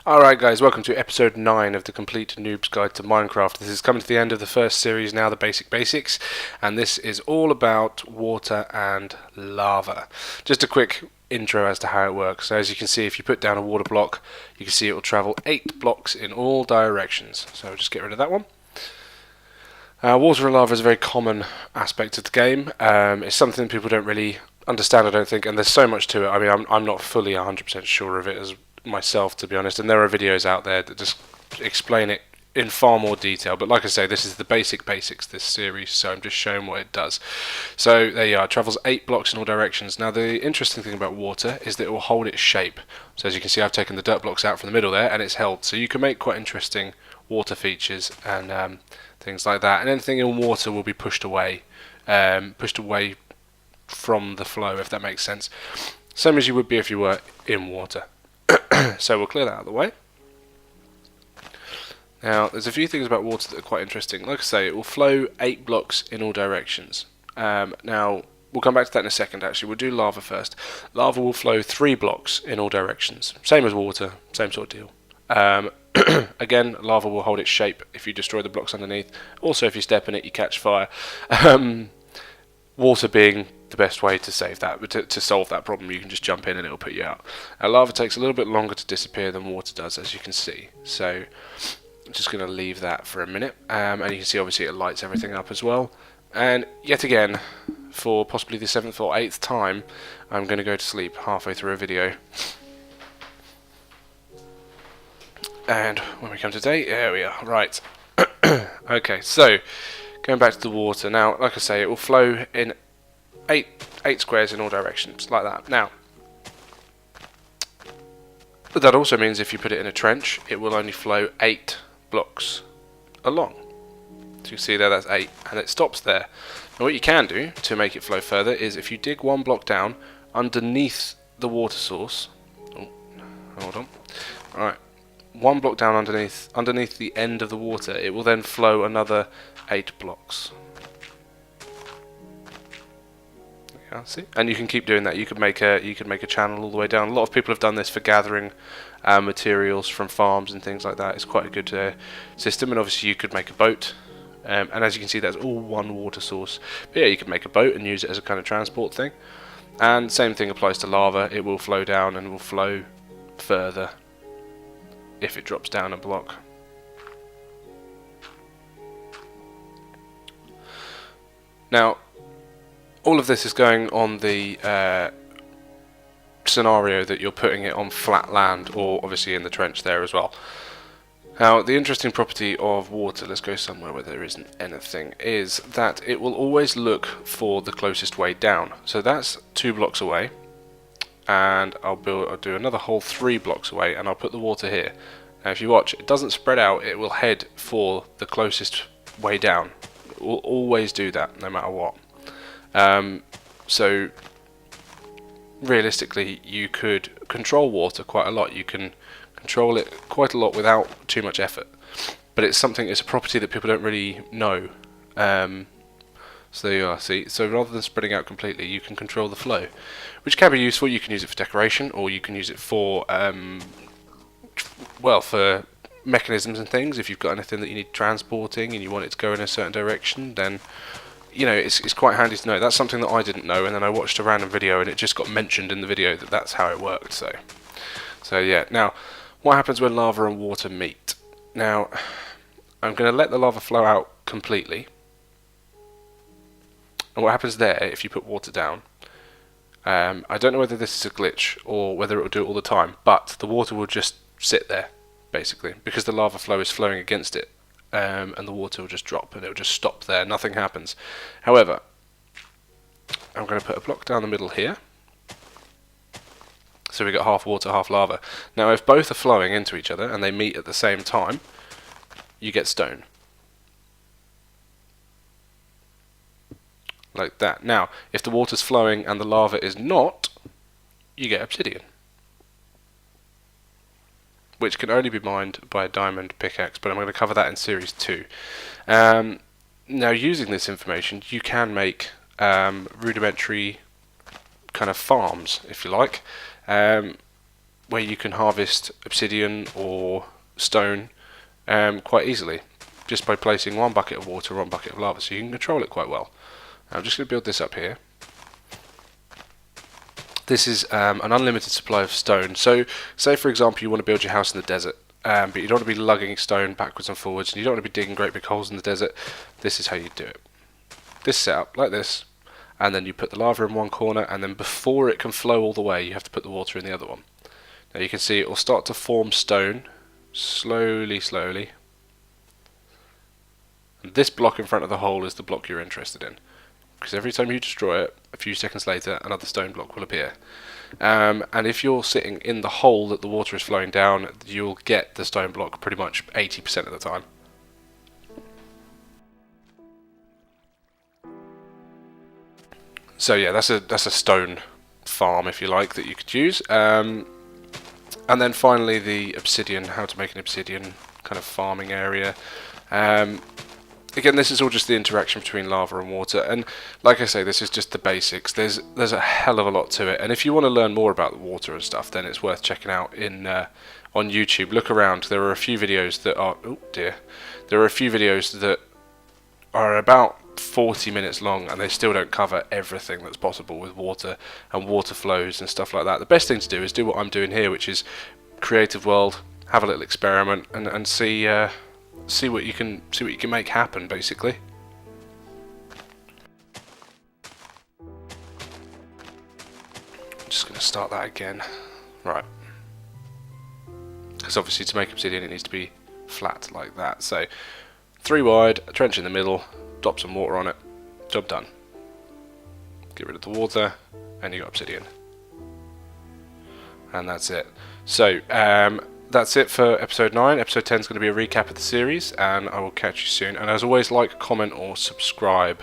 Alright guys, welcome to episode 9 of the complete Noobs Guide to Minecraft. This is coming to the end of the first series now, the basic basics, and this is all about water and lava. Just a quick intro as to how it works. So as you can see, if you put down a water block, you can see it will travel 8 blocks in all directions. So I'll just get rid of that one. Water and lava is a very common aspect of the game. It's something people don't really understand, I don't think, and there's so much to it. I mean, I'm not fully 100% sure of it as myself, to be honest, and there are videos out there that just explain it in far more detail, but like I say, this is the basic basics, this series, so I'm just showing what it does. So there you are, it travels 8 blocks in all directions. Now the interesting thing about water is that it will hold its shape. So as you can see, I've taken the dirt blocks out from the middle there and it's held, so you can make quite interesting water features and things like that, and anything in water will be pushed away from the flow, if that makes sense. Same as you would be if you were in water. So we'll clear that out of the way. Now there's a few things about water that are quite interesting. Like I say, it will flow 8 blocks in all directions. Now we'll come back to that in a second. Actually, we'll do lava first. Lava will flow 3 blocks in all directions. Same as water, same sort of deal. Again, lava will hold its shape if you destroy the blocks underneath. Also, if you step in it, you catch fire. Water being the best way to save that, but to solve that problem, you can just jump in and it'll put you out. Lava takes a little bit longer to disappear than water does, as you can see. So I'm just going to leave that for a minute, and you can see obviously it lights everything up as well. And yet again, for possibly the 7th or 8th time, I'm going to go to sleep halfway through a video. And when we come to date, there we are. Right. Okay, so going back to the water now. Like I say, it will flow in 8 squares in all directions, like that. Now, but that also means if you put it in a trench, it will only flow 8 blocks along. So you can see there, that's 8, and it stops there. Now what you can do to make it flow further is if you dig 1 block down underneath the water source. Oh, hold on. Alright. 1 block down underneath the end of the water, it will then flow another 8 blocks. Yeah, see, and you can keep doing that. You could make a channel all the way down. A lot of people have done this for gathering materials from farms and things like that. It's quite a good system, and obviously you could make a boat. And as you can see, that's all one water source. But yeah, you could make a boat and use it as a kind of transport thing. And same thing applies to lava. It will flow down and will flow further if it drops down a block. Now, all of this is going on the scenario that you're putting it on flat land, or obviously in the trench there as well. Now, the interesting property of water, let's go somewhere where there isn't anything, is that it will always look for the closest way down. So that's 2 blocks away, and I'll do another whole 3 blocks away, and I'll put the water here. Now if you watch, it doesn't spread out, it will head for the closest way down. It will always do that, no matter what. So realistically, you could control water quite a lot. You can control it quite a lot without too much effort. But it's a property that people don't really know. So there you are, see, so rather than spreading out completely, you can control the flow, which can be useful. You can use it for decoration, or you can use it for, well, for mechanisms and things. If you've got anything that you need transporting and you want it to go in a certain direction, then, you know, it's quite handy to know. That's something that I didn't know, and then I watched a random video and it just got mentioned in the video that that's how it worked. So yeah. Now, what happens when lava and water meet? Now, I'm going to let the lava flow out completely. And what happens there, if you put water down, I don't know whether this is a glitch or whether it will do it all the time, but the water will just sit there, basically, because the lava flow is flowing against it, and the water will just drop and it will just stop there, nothing happens. However, I'm going to put a block down the middle here, so we got half water, half lava. Now if both are flowing into each other and they meet at the same time, you get stone. Like that. Now, if the water's flowing and the lava is not, you get obsidian, which can only be mined by a diamond pickaxe, but I'm going to cover that in Series 2. Now, using this information, you can make rudimentary kind of farms, if you like. where you can harvest obsidian or stone quite easily, just by placing one bucket of water, one bucket of lava, so you can control it quite well. I'm just going to build this up here. This is an unlimited supply of stone. So say for example you want to build your house in the desert, but you don't want to be lugging stone backwards and forwards, and you don't want to be digging great big holes in the desert. This is how you do it. This setup, like this, and then you put the lava in one corner, and then before it can flow all the way you have to put the water in the other one. Now you can see it will start to form stone, slowly. And this block in front of the hole is the block you're interested in, because every time you destroy it, a few seconds later another stone block will appear. And if you're sitting in the hole that the water is flowing down, you'll get the stone block pretty much 80% of the time. So yeah, that's a stone farm, if you like, that you could use. And then finally the obsidian, how to make an obsidian kind of farming area. Again, this is all just the interaction between lava and water, and like I say, this is just the basics. There's a hell of a lot to it, and if you want to learn more about the water and stuff, then it's worth checking out on YouTube. Look around. There are a few videos that are there are a few videos that are about 40 minutes long, and they still don't cover everything that's possible with water and water flows and stuff like that. The best thing to do is do what I'm doing here, which is creative world, have a little experiment, and see what you can make happen, basically. I'm just going to start that again, right? Because obviously to make obsidian it needs to be flat like that. So 3 wide, a trench in the middle, drop some water on it, job done. Get rid of the water, and you got obsidian, and that's it. So that's it for episode 9. Episode 10 is going to be a recap of the series, and I will catch you soon. And as always, like, comment, or subscribe.